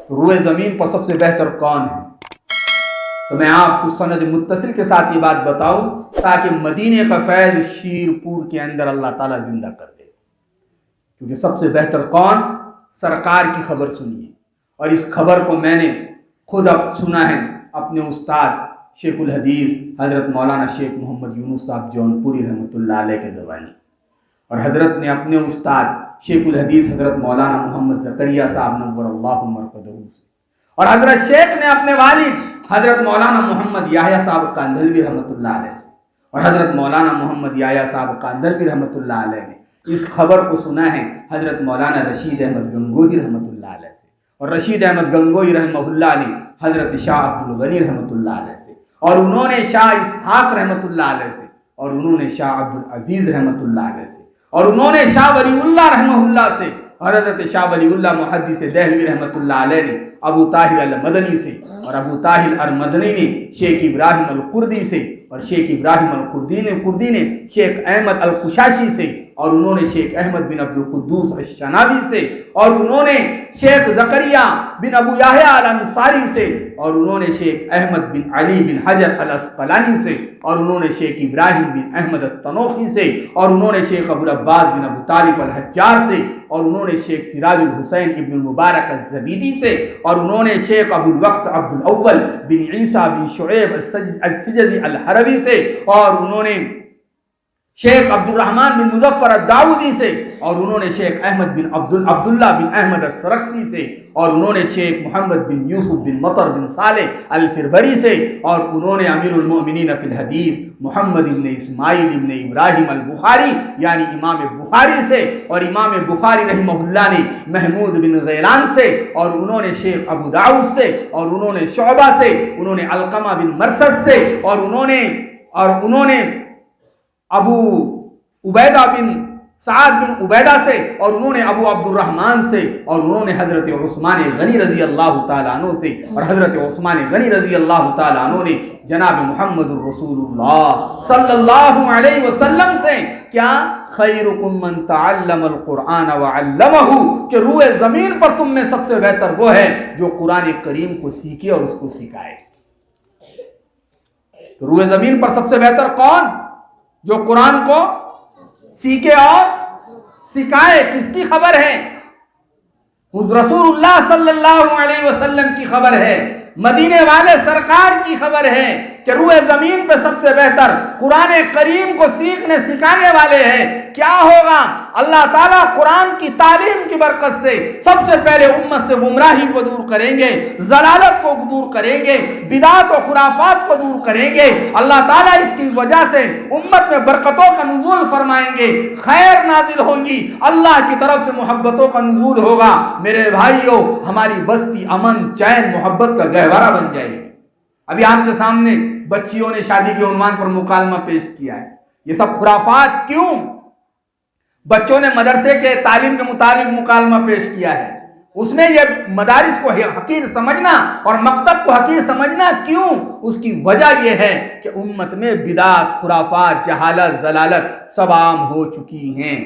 تو روئے زمین پر سب سے بہتر کون ہے؟ تو میں آپ کو سند متصل کے ساتھ یہ بات بتاؤں تاکہ مدینے کا فیض شیرپور کے اندر اللہ تعالیٰ زندہ کر دے، کیونکہ سب سے بہتر کون؟ سرکار کی خبر سنیے، اور اس خبر کو میں نے خود اب سنا ہے اپنے استاد شیخ الحدیث حضرت مولانا شیخ محمد یونس صاحب جونپوری رحمۃ اللہ علیہ کے زبانی، اور حضرت نے اپنے استاد شیخ الحدیث حضرت مولانا محمد زکریا صاحب نور اللہ مرقدہ سے، اور حضرت شیخ نے اپنے والد حضرت مولانا محمد یحییٰ صاحب کاندھلوی رحمۃ اللہ علیہ سے، اور حضرت مولانا محمد یحییٰ صاحب کاندھلوی رحمۃ اللہ علیہ نے اس خبر کو سنا ہے حضرت مولانا رشید احمد گنگوہی رحمۃ اللہ علیہ سے، اور رشید احمد گنگوہی رحمہ اللہ نے حضرت شاہ عبد الغنی رحمۃ اللہ علیہ سے، اور انہوں نے شاہ اسحاق رحمۃ اللہ علیہ سے، اور انہوں نے شاہ عبد العزیز رحمۃ اللہ علیہ سے، اور انہوں نے شاہ ولی اللہ رحمہ اللہ سے، اور حضرت شاہ ولی اللہ محدث دہلوی رحمۃ اللہ علیہ نے ابو طاہر المدنی سے، اور ابو طاہر المدنی نے شیخ ابراہیم القردی سے، اور شیخ ابراہیم القردی نے شیخ احمد القشاشی سے، اور انہوں نے شیخ احمد بن عبد القدوس الشناوی سے، اور انہوں نے شیخ زکریا بن ابو یحییٰ الانصاری سے، اور انہوں نے شیخ احمد بن علی بن حجر الاسقلانی سے، اور انہوں نے شیخ ابراہیم بن احمد التنوخی سے، اور انہوں نے شیخ ابو العباس بن ابو طالب الحجار سے، اور انہوں نے شیخ سراج الحسین ابن المبارک الزبیدی سے، اور انہوں نے شیخ ابو الوقت عبد الاول بن عیسیٰ بن شعیب السجزی الحروی سے، اور انہوں نے شیخ عبد الرحمن بن مظفر الداودی سے، اور انہوں نے شیخ احمد بن عبداللہ بن احمد السرخسی سے، اور انہوں نے شیخ محمد بن یوسف بن مطر بن صالح الفربری سے، اور انہوں نے امیر المؤمنین فی الحدیث محمد بن اسماعیل بن ابراہیم البخاری یعنی امام بخاری سے، اور امام بخاری رحمہ اللہ نے محمود بن غیلان سے، اور انہوں نے شیخ ابو داؤد سے، اور انہوں نے شعبہ سے، انہوں نے علقمہ بن مرثد سے، اور انہوں نے ابو عبیدہ بن سعد بن عبیدہ سے، اور انہوں نے ابو عبد الرحمن سے، اور انہوں نے حضرت عثمان غنی رضی اللہ تعالیٰ عنہ سے، اور حضرت عثمان غنی رضی اللہ تعالیٰ عنہ نے جناب محمد الرسول اللہ صلی اللہ علیہ وسلم سے کیا خیرکم من تعلم القرآن وعلمہ، کہ روئے زمین پر تم میں سب سے بہتر وہ ہے جو قرآن کریم کو سیکھے اور اس کو سکھائے۔ تو روئے زمین پر سب سے بہتر کون؟ جو قرآن کو سیکھے اور سکھائے۔ کس کی خبر ہے؟ رسول اللہ صلی اللہ علیہ وسلم کی خبر ہے، مدینے والے سرکار کی خبر ہے کہ روئے زمین پہ سب سے بہتر قرآن کریم کو سیکھنے سکھانے والے ہیں۔ کیا ہوگا؟ اللہ تعالیٰ قرآن کی تعلیم کی برکت سے سب سے پہلے امت سے گمراہی کو دور کریں گے، ضلالت کو دور کریں گے، بدعات و خرافات کو دور کریں گے۔ اللہ تعالیٰ اس کی وجہ سے امت میں برکتوں کا نزول فرمائیں گے، خیر نازل ہوگی، اللہ کی طرف سے محبتوں کا نزول ہوگا۔ میرے بھائیوں، ہماری بستی امن چین محبت کا گہوارہ بن جائے گی۔ ابھی آپ کے سامنے بچیوں نے شادی کے عنوان پر مکالمہ پیش کیا ہے، یہ سب خرافات کیوں؟ بچوں نے مدرسے کے تعلیم کے مطابق مکالمہ پیش کیا ہے، اس میں یہ مدارس کو حقیر سمجھنا اور مکتب کو حقیر سمجھنا کیوں؟ اس کی وجہ یہ ہے کہ امت میں بدعات، خرافات، جہالت، ضلالت سب عام ہو چکی ہیں۔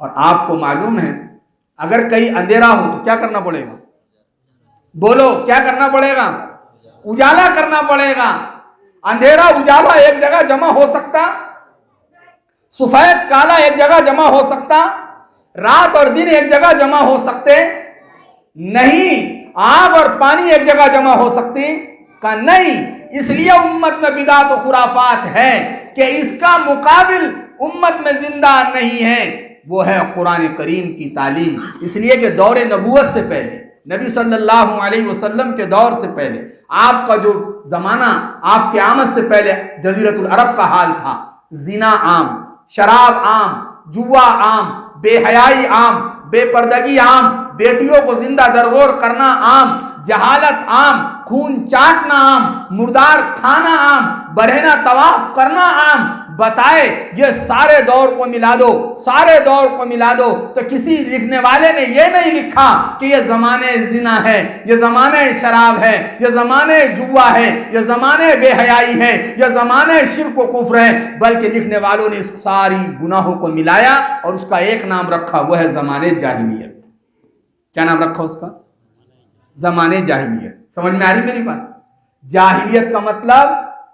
اور آپ کو معلوم ہے اگر کہیں اندھیرا ہو تو کیا کرنا پڑے گا؟ بولو، کیا کرنا پڑے گا؟ اجالا کرنا پڑے گا۔ اندھیرا اجالا ایک جگہ جمع ہو سکتا؟ سفید کالا ایک جگہ جمع ہو سکتا؟ رات اور دن ایک جگہ جمع ہو سکتے؟ نہیں۔ آگ اور پانی ایک جگہ جمع ہو سکتے؟ کہ نہیں۔ اس لیے امت میں بدعات و خرافات ہے کہ اس کا مقابل امت میں زندہ نہیں ہے، وہ ہے قرآن کریم کی تعلیم۔ اس لیے کہ دور نبوت سے پہلے، نبی صلی اللہ علیہ وسلم کے دور سے پہلے، آپ کا جو زمانہ، آپ کے آمد سے پہلے جزیرۃ العرب کا حال تھا، زنا عام، شراب عام، جوا عام، بے حیائی عام، بے پردگی عام، بیٹیوں کو زندہ درگور کرنا عام، جہالت عام، خون چاٹنا عام، مردار کھانا عام، برہنہ طواف کرنا عام۔ بتائے یہ سارے دور کو ملا دو، سارے دور کو ملا دو تو کسی لکھنے والے نے یہ نہیں لکھا کہ یہ زمانے زنا ہے، یہ زمانے شراب ہے، یہ زمانے جوا ہے، یہ زمانے بے حیائی ہے، یہ زمانے شرک و کفر ہے، بلکہ لکھنے والوں نے اس ساری گناہوں کو ملایا اور اس کا ایک نام رکھا، وہ ہے زمانے جاہلیت۔ کیا نام رکھا اس کا؟ زمانے جاہلیت. سمجھ میں آ رہی میری بات؟ جاہلیت کا مطلب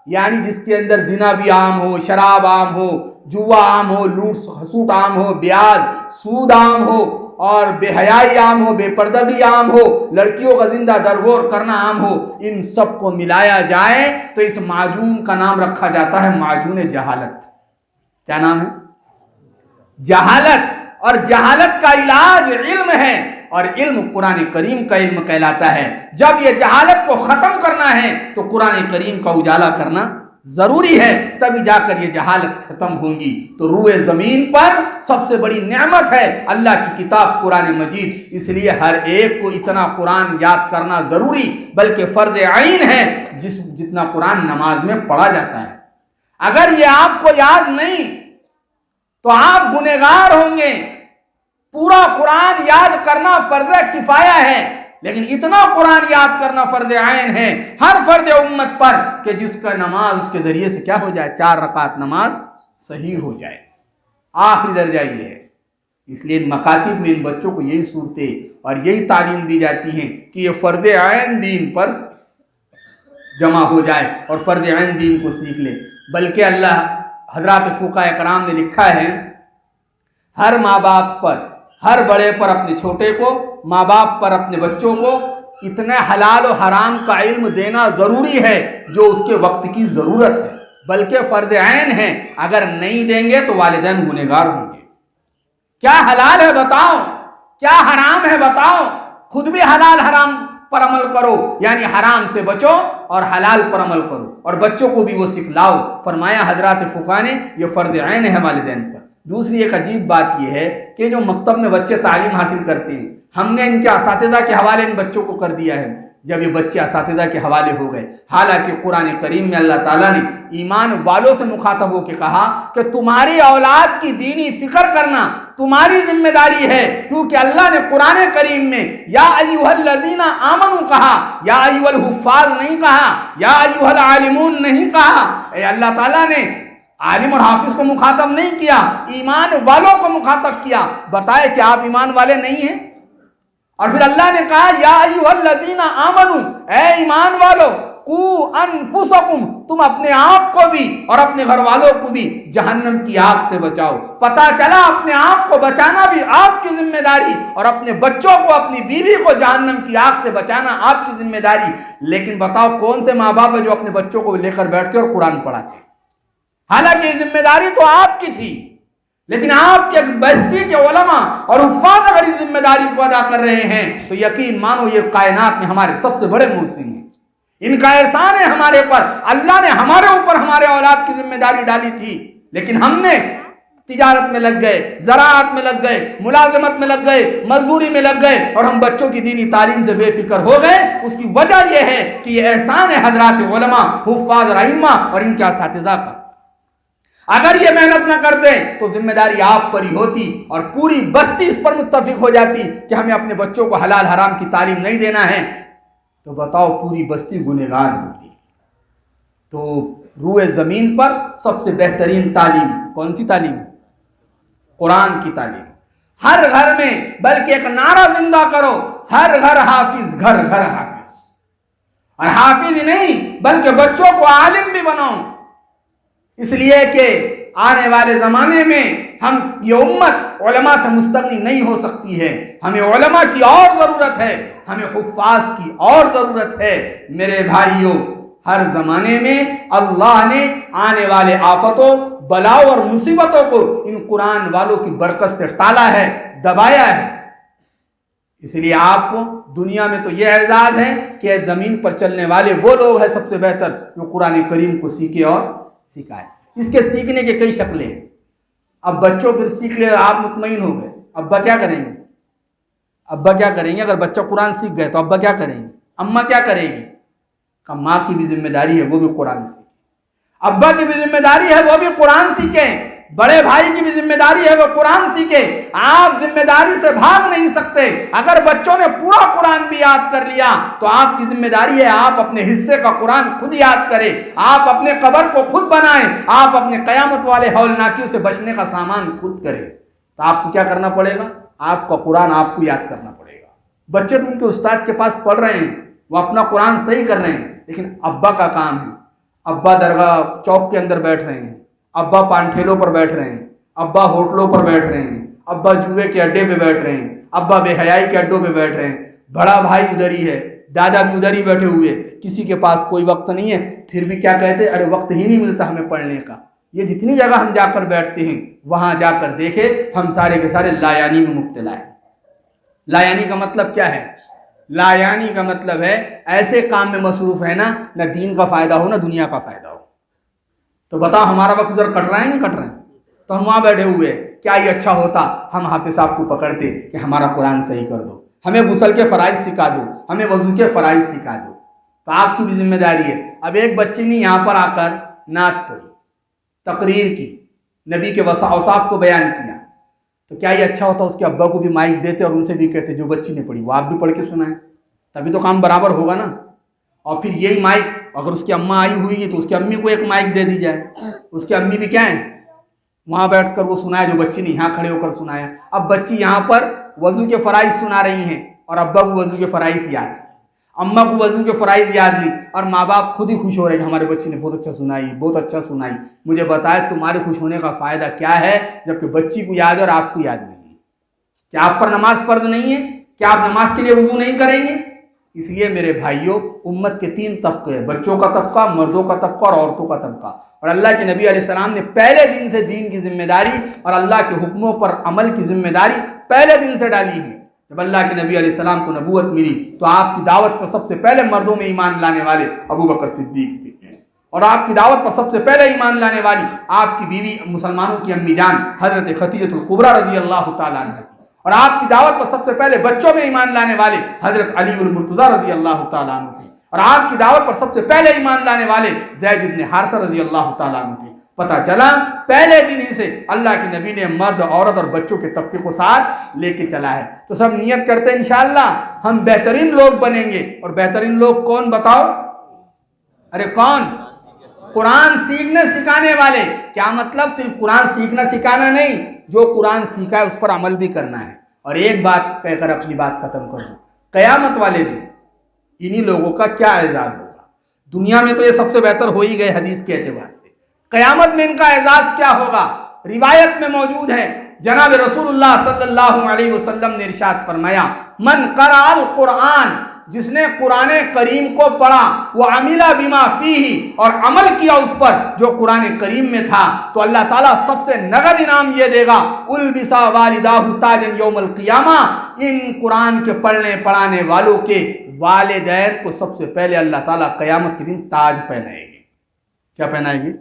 یعنی جس کے اندر زنا بھی عام ہو، شراب عام ہو، جوا عام ہو، لوٹ خسوٹ عام ہو، بیاج سود عام ہو، اور بے حیائی عام ہو، بے پردگی عام ہو، لڑکیوں کا زندہ درگور کرنا عام ہو. ان سب کو ملایا جائے تو اس معجون کا نام رکھا جاتا ہے معجون جہالت. کیا نام ہے؟ جہالت. اور جہالت کا علاج علم ہے، اور علم قرآن کریم کا علم کہلاتا ہے. جب یہ جہالت کو ختم کرنا ہے تو قرآن کریم کا اجالا کرنا ضروری ہے، تبھی جا کر یہ جہالت ختم ہوگی. تو روئے زمین پر سب سے بڑی نعمت ہے اللہ کی کتاب قرآن مجید. اس لیے ہر ایک کو اتنا قرآن یاد کرنا ضروری بلکہ فرض عین ہے جتنا قرآن نماز میں پڑھا جاتا ہے. اگر یہ آپ کو یاد نہیں تو آپ گنہگار ہوں گے. پورا قرآن یاد کرنا فرض کفایہ ہے، لیکن اتنا قرآن یاد کرنا فرض عین ہے ہر فرد امت پر کہ جس کا نماز اس کے ذریعے سے کیا ہو جائے، 4 رکعت نماز صحیح ہو جائے. آخری درجہ یہ ہے. اس لیے مکاتب میں ان بچوں کو یہی صورتیں اور یہی تعلیم دی جاتی ہیں کہ یہ فرض عین دین پر جمع ہو جائے اور فرض عین دین کو سیکھ لے. بلکہ اللہ حضرات فقہاء کرام نے لکھا ہے ہر ماں باپ پر، ہر بڑے پر اپنے چھوٹے کو، ماں باپ پر اپنے بچوں کو اتنا حلال و حرام کا علم دینا ضروری ہے جو اس کے وقت کی ضرورت ہے، بلکہ فرض عین ہے. اگر نہیں دیں گے تو والدین گنہگار ہوں گے. کیا حلال ہے بتاؤ، کیا حرام ہے بتاؤ. خود بھی حلال حرام پر عمل کرو، یعنی حرام سے بچو اور حلال پر عمل کرو، اور بچوں کو بھی وہ سکھلاؤ. فرمایا حضرات فقہاء نے یہ فرض عین ہے والدین پر. دوسری ایک عجیب بات یہ ہے کہ جو مکتب میں بچے تعلیم حاصل کرتے ہیں، ہم نے ان کے اساتذہ کے حوالے ان بچوں کو کر دیا ہے. جب یہ بچے اساتذہ کے حوالے ہو گئے، حالانکہ قرآن کریم میں اللہ تعالیٰ نے ایمان والوں سے مخاطب ہو کے کہا کہ تمہاری اولاد کی دینی فکر کرنا تمہاری ذمہ داری ہے، کیونکہ اللہ نے قرآن کریم میں یا ایھا الذین آمنوا کہا، یا ایھا الحفاظ نہیں کہا، یا ایھا العالمون نہیں کہا. اے اللہ تعالیٰ نے عالم اور حافظ کو مخاطب نہیں کیا، ایمان والوں کو مخاطب کیا. بتائے کہ آپ ایمان والے نہیں ہیں؟ اور پھر اللہ نے کہا یا ایھا الذین آمنوا، اے ایمان والو، قوا انفسکم، تم اپنے آپ کو بھی اور اپنے گھر والوں کو بھی جہنم کی آگ سے بچاؤ. پتہ چلا اپنے آپ کو بچانا بھی آپ کی ذمہ داری، اور اپنے بچوں کو، اپنی بیوی کو جہنم کی آگ سے بچانا آپ کی ذمہ داری. لیکن بتاؤ کون سے ماں باپ ہیں جو اپنے بچوں کو لے کر بیٹھتے اور قرآن پڑھاتے؟ حالانکہ یہ ذمہ داری تو آپ کی تھی، لیکن آپ کے بستی کے علماء اور حفاظ اگر اس ذمہ داری کو ادا کر رہے ہیں تو یقین مانو یہ کائنات میں ہمارے سب سے بڑے محسن ہیں. ان کا احسان ہے ہمارے پر. اللہ نے ہمارے اوپر ہمارے اولاد کی ذمہ داری ڈالی تھی، لیکن ہم نے تجارت میں لگ گئے، زراعت میں لگ گئے، ملازمت میں لگ گئے، مزدوری میں لگ گئے، اور ہم بچوں کی دینی تعلیم سے بے فکر ہو گئے. اس کی وجہ یہ ہے کہ یہ احسان ہے حضرات علماء، حفاظ اور ائمہ اور ان کے اساتذہ کا. اگر یہ محنت نہ کرتے تو ذمہ داری آپ پر ہی ہوتی اور پوری بستی اس پر متفق ہو جاتی کہ ہمیں اپنے بچوں کو حلال حرام کی تعلیم نہیں دینا ہے. تو بتاؤ پوری بستی گنہگار ہوتی. تو روئے زمین پر سب سے بہترین تعلیم کون سی تعلیم؟ قرآن کی تعلیم. ہر گھر میں، بلکہ ایک نعرہ زندہ کرو، ہر گھر حافظ، گھر گھر حافظ. اور حافظ ہی نہیں بلکہ بچوں کو عالم بھی بناؤ. اس لیے کہ آنے والے زمانے میں ہم یہ امت علماء سے مستغنی نہیں ہو سکتی ہے. ہمیں علماء کی اور ضرورت ہے، ہمیں حفاظ کی اور ضرورت ہے. میرے بھائیوں، ہر زمانے میں اللہ نے آنے والے آفتوں، بلاؤں اور مصیبتوں کو ان قرآن والوں کی برکت سے ٹالا ہے، دبایا ہے. اس لیے آپ کو دنیا میں تو یہ اعزاز ہے کہ زمین پر چلنے والے وہ لوگ ہیں سب سے بہتر جو قرآن کریم کو سیکھے اور سکھائے. اس کے سیکھنے کے کئی شکلیں ہیں. اب بچوں کو سیکھ لے آپ مطمئن ہو گئے، ابا کیا کریں گے؟ ابا کیا کریں گے؟ اگر بچہ قرآن سیکھ گئے تو ابا کیا کریں گے؟ اماں کیا کرے گی؟ کہ ماں کی بھی ذمہ داری ہے وہ بھی قرآن سیکھے، ابا کی بھی ذمہ داری ہے وہ بھی قرآن سیکھیں، بڑے بھائی کی بھی ذمہ داری ہے وہ قرآن سیکھے. آپ ذمہ داری سے بھاگ نہیں سکتے. اگر بچوں نے پورا قرآن بھی یاد کر لیا تو آپ کی ذمہ داری ہے آپ اپنے حصے کا قرآن خود یاد کریں، آپ اپنے قبر کو خود بنائیں، آپ اپنے قیامت والے ہولناکیوں سے بچنے کا سامان خود کریں. تو آپ کو کیا کرنا پڑے گا؟ آپ کا قرآن آپ کو یاد کرنا پڑے گا. بچے تو ان کے استاد کے پاس پڑھ رہے ہیں، وہ اپنا قرآن صحیح کر رہے ہیں، لیکن ابا کا کام ہے، ابا درگاہ چوک کے اندر بیٹھ رہے ہیں، ابا پان ٹھیلوں پر بیٹھ رہے ہیں، ابا ہوٹلوں پر بیٹھ رہے ہیں، ابا جوئے کے اڈے پہ بیٹھ رہے ہیں، ابا بے حیائی کے اڈوں پہ بیٹھ رہے ہیں، بڑا بھائی ادھر ہی ہے، دادا بھی ادھر ہی بیٹھے ہوئے، کسی کے پاس کوئی وقت نہیں ہے، پھر بھی کیا کہتے ہیں، ارے وقت ہی نہیں ملتا ہمیں پڑھنے کا۔ یہ جتنی جگہ ہم جا کر بیٹھتے ہیں وہاں جا کر دیکھیں ہم سارے کے سارے لا یعنی میں مبتلا ہیں۔ لا یعنی کا مطلب کیا ہے؟ لا یعنی کا مطلب ہے ایسے کام میں مصروف ہے نا، نہ دین کا فائدہ ہو نہ دنیا کا فائدہ ہو۔ تو بتاؤ ہمارا وقت ادھر کٹ رہا ہے نہیں کٹ رہا ہے؟ تو ہم وہاں بیٹھے ہوئے، کیا یہ اچھا ہوتا ہم حافظ صاحب کو پکڑتے کہ ہمارا قرآن صحیح کر دو، ہمیں غسل کے فرائض سکھا دو، ہمیں وضو کے فرائض سکھا دو۔ تو آپ کی بھی ذمہ داری ہے۔ اب ایک بچی نے یہاں پر آ کر نعت پڑھی، تقریر کی، نبی کے اوصاف کو بیان کیا، تو کیا یہ اچھا ہوتا اس کے ابا کو بھی مائک دیتے اور ان سے بھی کہتے جو بچی نے پڑھی وہ آپ بھی پڑھ کے سنائیں، تبھی تو کام برابر ہوگا نا۔ اور پھر یہی مائک اگر اس کی اماں آئی ہوئی ہے تو اس کی امی کو ایک مائک دے دی جائے، اس کی امی بھی کیا ہے وہاں بیٹھ کر وہ سنائے جو بچی نے یہاں کھڑے ہو کر سنایا۔ اب بچی یہاں پر وضو کے فرائض سنا رہی ہیں اور ابا کو وضو کے فرائض یاد نہیں، اماں کو وضو کے فرائض یاد نہیں، اور ماں باپ خود ہی خوش ہو رہے کہ ہمارے بچی نے بہت اچھا سنائی، بہت اچھا سنائی۔ مجھے بتائے تمہارے خوش ہونے کا فائدہ کیا ہے جبکہ بچی کو یاد ہے اور آپ کو یاد نہیں ہے؟ کیا آپ پر نماز فرض نہیں ہے؟ کیا آپ نماز کے لیے وضو نہیں کریں گے؟ اس لیے میرے بھائیوں، امت کے 3 طبقے ہیں، بچوں کا طبقہ، مردوں کا طبقہ اور عورتوں کا طبقہ۔ اور اللہ کے نبی علیہ السلام نے پہلے دن سے دین کی ذمہ داری اور اللہ کے حکموں پر عمل کی ذمہ داری پہلے دن سے ڈالی ہے۔ جب اللہ کے نبی علیہ السلام کو نبوت ملی تو آپ کی دعوت پر سب سے پہلے مردوں میں ایمان لانے والے ابو بکر صدیق تھے، اور آپ کی دعوت پر سب سے پہلے ایمان لانے والی آپ کی بیوی مسلمانوں کی امی جان حضرت خدیجہ الکبریٰ رضی اللہ تعالیٰ عنہ، اور آپ کی دعوت پر سب سے پہلے بچوں میں ایمان لانے والے حضرت علی المرتضیٰ رضی اللہ تعالیٰ عنہ تھے، اور آپ کی دعوت پر سب سے پہلے ایمان لانے والے زید بن حارثہ رضی اللہ تعالیٰ عنہ تھے۔ پتہ چلا پہلے دن ہی سے اللہ کے نبی نے مرد، عورت اور بچوں کے طبقے کو ساتھ لے کے چلا ہے۔ تو سب نیت کرتے ہیں انشاءاللہ ہم بہترین لوگ بنیں گے، اور بہترین لوگ کون بتاؤ؟ ارے کون؟ قرآن سیکھنے سکھانے والے۔ کیا مطلب؟ صرف قرآن سیکھنا سکھانا نہیں، جو قرآن سیکھا ہے اس پر عمل بھی کرنا ہے۔ اور ایک بات کہہ کر اپنی بات ختم کر دوں، قیامت والے دن انہی لوگوں کا کیا اعزاز ہوگا؟ دنیا میں تو یہ سب سے بہتر ہو ہی گئے حدیث کے اعتبار سے، قیامت میں ان کا اعزاز کیا ہوگا؟ روایت میں موجود ہے، جناب رسول اللہ صلی اللہ علیہ وسلم نے ارشاد فرمایا، من قرأ القرآن، جس نے قرآن کریم کو پڑھا، وہ عمل بما فیہ، اور عمل کیا اس پر جو قرآن کریم میں تھا، تو اللہ تعالیٰ سب سے نغد انعام یہ دے گا، البسا والداہ تاجا یوم القیامہ، ان قرآن کے پڑھنے پڑھانے والوں کے والدین کو سب سے پہلے اللہ تعالیٰ قیامت کے دن تاج پہنائے گی۔ کیا پہنائے گی؟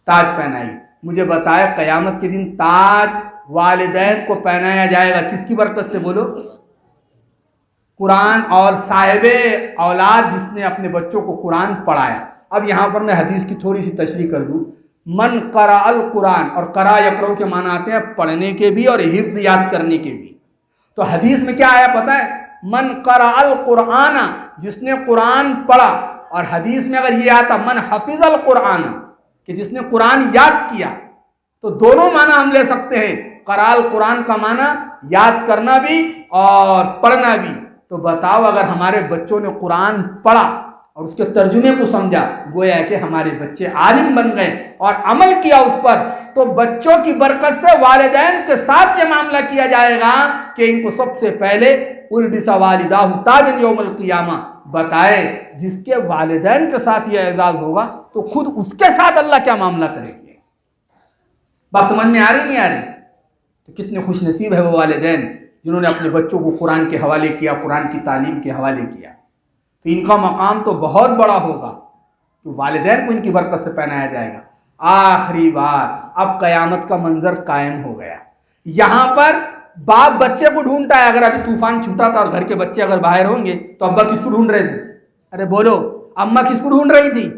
تاج پہنائے گی۔ مجھے بتایا قیامت کے دن تاج والدین کو پہنایا جائے گا کس کی برکت سے؟ بولو۔ قرآن اور صاحب اولاد جس نے اپنے بچوں کو قرآن پڑھایا۔ اب یہاں پر میں حدیث کی تھوڑی سی تشریح کر دوں۔ من قرأ القرآن، اور قرأ یقرأ کے معنی آتے ہیں پڑھنے کے بھی اور حفظ یاد کرنے کے بھی۔ تو حدیث میں کیا آیا پتہ ہے؟ من قرأ القرآن، جس نے قرآن پڑھا، اور حدیث میں اگر یہ آتا من حفظ القرآن، کہ جس نے قرآن یاد کیا، تو دونوں معنی ہم لے سکتے ہیں۔ قرأ القرآن کا معنی یاد کرنا بھی اور پڑھنا بھی۔ تو بتاؤ اگر ہمارے بچوں نے قرآن پڑھا اور اس کے ترجمے کو سمجھا، گویا کہ ہمارے بچے عالم بن گئے اور عمل کیا اس پر، تو بچوں کی برکت سے والدین کے ساتھ یہ معاملہ کیا جائے گا کہ ان کو سب سے پہلے البس والداہ تاجا یوم القیامہ۔ بتائے جس کے والدین کے ساتھ یہ اعزاز ہوگا تو خود اس کے ساتھ اللہ کیا معاملہ کریں گے؟ بات سمجھ میں آ رہی نہیں آ رہی؟ تو کتنے خوش نصیب ہے وہ والدین جنہوں نے اپنے بچوں کو قرآن کے حوالے کیا، قرآن کی تعلیم کے حوالے کیا۔ تو ان کا مقام تو بہت بڑا ہوگا کہ والدین کو ان کی برکت سے پہنایا جائے گا۔ آخری بار اب قیامت کا منظر قائم ہو گیا۔ یہاں پر باپ بچے کو ڈھونڈتا ہے۔ اگر ابھی طوفان چھوٹا تھا اور گھر کے بچے اگر باہر ہوں گے تو ابا کس کو ڈھونڈ رہے تھے؟ ارے بولو، اماں کس کو ڈھونڈ رہی تھی؟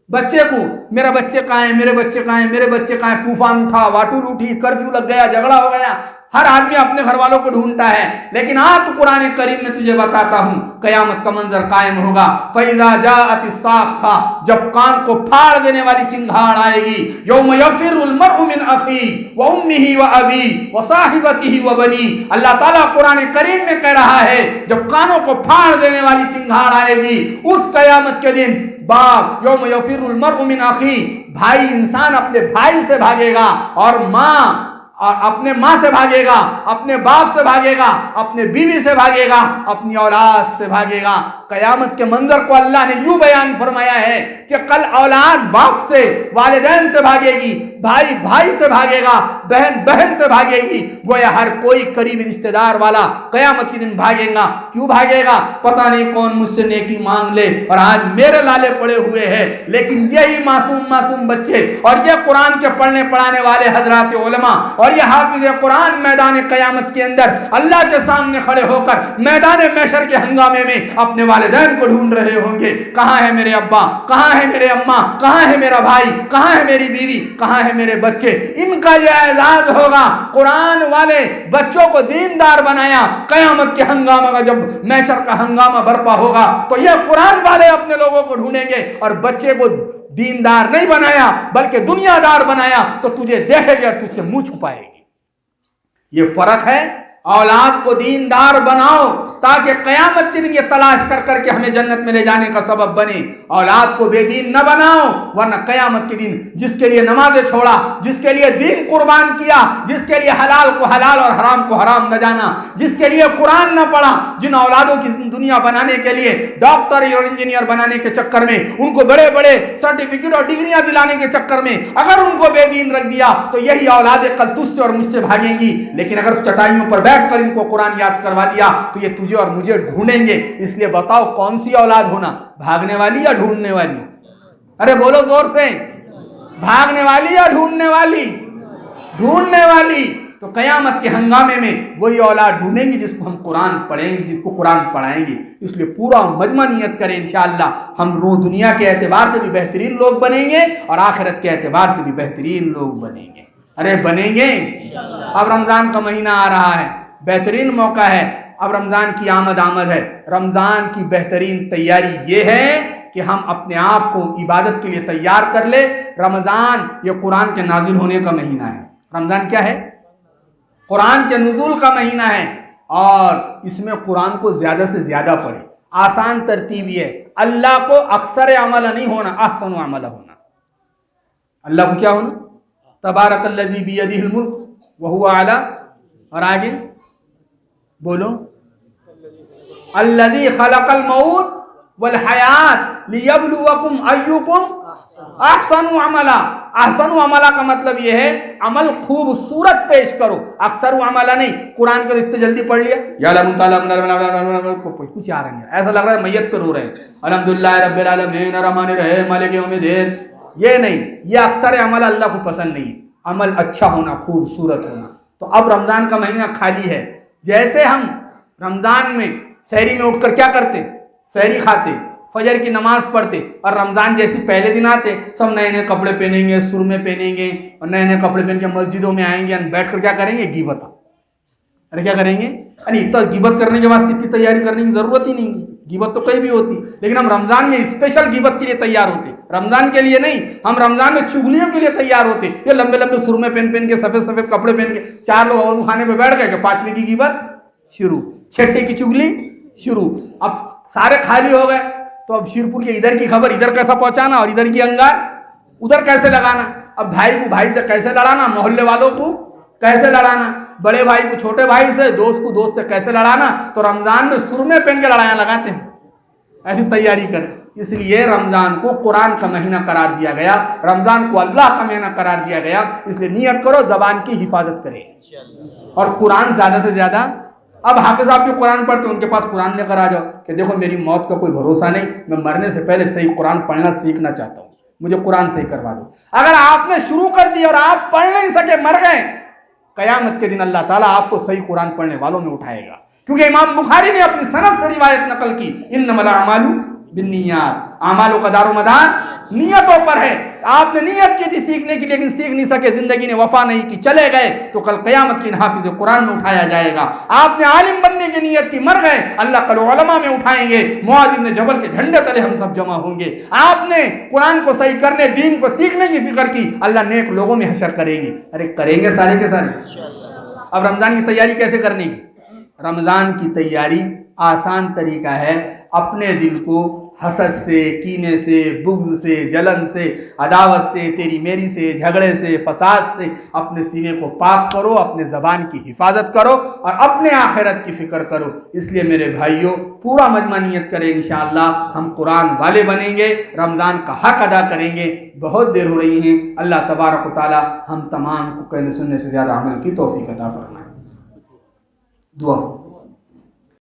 بچے کو۔ میرا بچے کہاں ہیں، میرے بچے کہاں ہیں، میرے بچے کہاں ہیں؟ طوفان اٹھا، واٹور اٹھی، کرفیو لگ گیا، جھگڑا ہو گیا، ہر آدمی اپنے گھر والوں کو ڈھونڈتا ہے، لیکن آج تو قرآن کریم میں تجھے بتاتا ہوں قیامت کا منظر قائم ہوگا۔ فَإِذَا جَاءَتِ الصَّاخَّةُ، جب کان کو پھاڑ دینے والی چنگھاڑ آئے گی۔ یوم یفر المرء من اخیہ وامہ وابیہ وصاحبتہ وبنیہ، اللہ تعالیٰ قرآن کریم میں کہہ رہا ہے جب کانوں کو پھاڑ دینے والی چنگھاڑ آئے گی اس قیامت کے دن، باپ یوم یفر المرء من اخیہ، بھائی انسان اپنے بھائی سے بھاگے گا، اور ماں اور اپنے ماں سے بھاگے گا، اپنے باپ سے بھاگے گا، اپنے بیوی سے بھاگے گا، اپنی اولاد سے بھاگے گا۔ قیامت کے منظر کو اللہ نے یوں بیان فرمایا ہے کہ کل اولاد باپ سے، والدین سے بھاگے گی، بھائی بھائی سے بھاگے گا، بہن بہن سے بھاگے گی، گویا ہر کوئی قریبی رشتہ دار والا قیامت کے دن بھاگے گا۔ کیوں بھاگے گا؟ پتہ نہیں کون مجھ سے نیکی مانگ لے، اور آج میرے لالے پڑے ہوئے ہیں، لیکن یہی معصوم بچے اور یہ قرآن کے پڑھنے پڑھانے والے حضرات علماء اور یہ حافظ قرآن میدان قیامت کے اندر اللہ کے سامنے کھڑے ہو کر میدان محشر کے ہنگامے میں اپنے والدین کو ڈھونڈ رہے ہوں گے، کہاں ہے میرے ابا، کہاں ہے میرے اماں، کہاں ہے میرا بھائی، کہاں ہے میری بیوی، کہاں ہے میرے بچے۔ ان کا یہ اعزاز ہوگا، قرآن والے بچوں کو دیندار بنایا۔ قیامت کے ہنگامہ کا جب محشر کا ہنگامہ برپا ہوگا تو یہ قرآن والے اپنے لوگوں کو ڈھونڈیں گے، اور بچے کو دیندار نہیں بنایا بلکہ دنیا دار بنایا تو تجھے دیکھے گی اور تجھ سے منہ چھپائے گی۔ یہ فرق ہے۔ اولاد کو دیندار بناؤ تاکہ قیامت کے دن یہ تلاش کر کر کے ہمیں جنت میں لے جانے کا سبب بنے۔ اولاد کو بے دین نہ بناؤ، ورنہ قیامت کے دن جس کے لیے نمازیں چھوڑا، جس کے لیے دین قربان کیا، جس کے لیے حلال کو حلال اور حرام کو حرام نہ جانا، جس کے لیے قرآن نہ پڑھا، جن اولادوں کی دنیا بنانے کے لیے ڈاکٹر اور انجینئر بنانے کے چکر میں، ان کو بڑے بڑے سرٹیفکیٹ اور ڈگریاں دلانے کے چکر میں اگر ان کو بے دین رکھ دیا تو یہی اولادیں کل تجھ سے اور مجھ سے بھاگیں گی۔ لیکن اگر چٹائیوں پر بیٹھ کر ان کو قرآن یاد کروا دیا تو یہ تجھے اور مجھے ڈھونڈیں گے۔ اس لیے بتاؤ کون سی اولاد ہونا، بھاگنے والی یا ڈھونڈنے والی؟ ارے بولو زور سے، بھاگنے والی یا ڈھونڈنے والی؟ ڈھونڈنے والی۔ تو قیامت کے ہنگامے میں وہی اولاد ڈھونڈیں گی جس کو ہم قرآن پڑھیں گے، جس کو قرآن پڑھائیں گے۔ اس لیے پورا مجمع نیت کریں انشاءاللہ ہم روح دنیا کے اعتبار سے بھی بہترین لوگ بنیں گے اور آخرت کے اعتبار سے بھی بہترین لوگ بنیں گے۔ ارے بنیں گے۔ اب رمضان کا مہینہ آ رہا ہے، بہترین موقع ہے، اب رمضان کی آمد ہے۔ رمضان کی بہترین تیاری یہ ہے کہ ہم اپنے آپ کو عبادت کے لیے تیار کر لے۔ رمضان یہ قرآن کے نازل ہونے کا مہینہ ہے۔ رمضان کیا ہے؟ قرآن کے نزول کا مہینہ ہے، اور اس میں قرآن کو زیادہ سے زیادہ پڑھے۔ آسان ترتیب یہ ہے، اللہ کو اکثر عمل نہیں ہونا، احسن عمل ہونا۔ اللہ کو کیا ہونا؟ تبارک الذی بیدہ الملک وہو اعلی، اور آگے بولو، الذی خلق الموت والحیات لیبلوکم ایکم احسن عملا۔ احسن عملا کا مطلب یہ ہے عمل خوبصورت پیش کرو، اکثر عملا نہیں۔ قرآن کو اتنے جلدی پڑھ لیا، یا علم تعالیٰ کچھ آ رہا نہیں، ایسا لگ رہا ہے میت پہ رو رہے ہیں، الحمدللہ رب العالمین الرحمن الرحیم مالک یوم الدین۔ یہ نہیں، یہ اکثر عمل اللہ کو پسند نہیں۔ عمل اچھا ہونا، خوبصورت ہونا۔ تو اب رمضان کا مہینہ خالی ہے، جیسے ہم رمضان میں سحری میں اٹھ کر کیا کرتے؟ سحری کھاتے، فجر کی نماز پڑھتے، اور رمضان جیسے پہلے دن آتے سب نئے نئے کپڑے پہنیں گے، سرمے پہنیں گے، اور نئے نئے کپڑے پہن کے مسجدوں میں آئیں گے، بیٹھ کر کیا کریں گے؟ غیبت۔ ارے کیا کریں گے؟ اتنا غیبت کرنے کے واسطے اتنی تیاری کرنے کی ضرورت ہی نہیں ہے، غیبت تو کہیں بھی ہوتی، لیکن ہم رمضان میں اسپیشل غیبت کے لیے تیار ہوتے، رمضان کے لیے نہیں۔ ہم رمضان میں چغلیوں کے لیے تیار ہوتے، یہ لمبے لمبے سرمے پہن کے، سفید سفید کپڑے پہن کے، چار لوگ وضو خانے پہ بیٹھ گئے کہ پانچویں کی غیبت شروع، چھٹے کی چغلی شروع۔ اب سارے خالی ہو گئے تو اب شیرپور کے ادھر کی خبر ادھر کیسا پہنچانا، اور ادھر کی انگار ادھر کیسے لگانا، اب بھائی کو بھائی سے کیسے لڑانا، محلے والوں کو کیسے لڑانا، بڑے بھائی کو چھوٹے بھائی سے، دوست کو دوست سے کیسے لڑانا۔ تو رمضان میں سرمے پہن کے لڑائیاں لگاتے ہیں، ایسی تیاری کریں۔ اس لیے رمضان کو قرآن کا مہینہ قرار دیا گیا، رمضان کو اللہ کا مہینہ قرار دیا گیا۔ اس لیے نیت کرو زبان کی حفاظت کریں اور قرآن زیادہ سے زیادہ۔ اب حافظ صاحب جو قرآن پڑھتے ہیں ان کے پاس قرآن لے کر آ جاؤ کہ دیکھو میری موت کا کوئی بھروسہ نہیں، میں مرنے سے پہلے صحیح قرآن پڑھنا سیکھنا چاہتا ہوں، مجھے قرآن صحیح کروا دو۔ اگر آپ نے شروع کر دی اور آپ پڑھ نہیں سکے، مر گئے، قیامت کے دن اللہ تعالیٰ آپ کو صحیح قرآن پڑھنے والوں میں اٹھائے گا، کیونکہ امام بخاری نے اپنی سند سے روایت نقل کی، انما الاعمال بالنیات، اعمالوں کا دار و مدار نیتوں پر ہے. آپ نے نیت کی تھی سیکھنے کی لیکن سیکھ نہیں سکے, زندگی نے وفا نہیں کی, چلے گئے تو کل قیامت کی حافظ قرآن میں اٹھایا جائے گا. آپ نے عالم بننے کی نیت کی, مر گئے, اللہ کل علماء میں اٹھائیں گے, معاذ بن جبل کے جھنڈے تلے ہم سب جمع ہوں گے. آپ نے قرآن کو صحیح کرنے, دین کو سیکھنے کی فکر کی, اللہ نیک لوگوں میں حشر کریں گے. ارے کریں گے سارے کے سارے. اب رمضان کی تیاری کیسے کرنی ہے؟ رمضان کی تیاری آسان طریقہ ہے, اپنے دل کو حسد سے, کینے سے, بغض سے, جلن سے, عداوت سے, تیری میری سے, جھگڑے سے, فساد سے اپنے سینے کو پاک کرو, اپنے زبان کی حفاظت کرو اور اپنے آخرت کی فکر کرو. اس لیے میرے بھائیوں پورا مجمع نیت کریں, انشاءاللہ ہم قرآن والے بنیں گے, رمضان کا حق ادا کریں گے. بہت دیر ہو رہی ہے, اللہ تبارک و تعالی ہم تمام کو کہنے سننے سے زیادہ عمل کی توفیق عطا فرمائے. دعا